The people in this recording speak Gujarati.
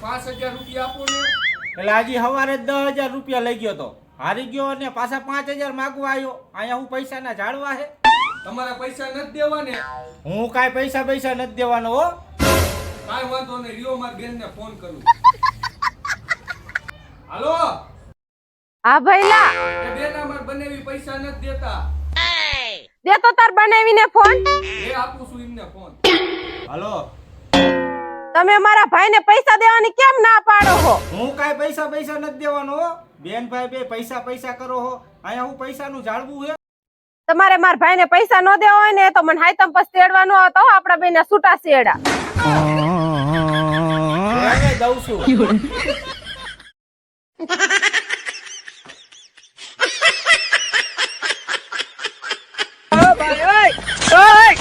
5000 રૂપિયા આપો ને. એટલે આજે સવારે 10,000 રૂપિયા લઈ ગયો તો હારી ગયો અને પાછા 5,000 માગવા આવ્યો. અહીંયા હું પૈસાના ઝાડવા હે? તમારા પૈસા નથી દેવા ને? હું કાંઈ પૈસા નથી દેવાનો હો. કાંઈ વાંધો નહીં, રિયો માર બેનને ફોન કરું. હાલો હા ભઈલા, એ બેન અમાર બનેવી પૈસા નથી દેતા. દે તો તાર બનાવીને ફોન. એ આપું છું એમને ફોન. હાલો, તમે મારા ભાઈને પૈસા દેવાની કેમ ના પાડો છો? હું કાંઈ પૈસા નથી દેવાનો હો. બેન ભાઈ બે પૈસા કરો હો. અહીંયા હું પૈસાનું ઝાડવું હે. તમારે મારા ભાઈને પૈસા ન દેવા હોય ને તો મને હાયતમ પછી તેડવા ન આવતો હો, આપડા બેને છૂટા છેડા. દઉં છું. ભાઈ ઓય ઓય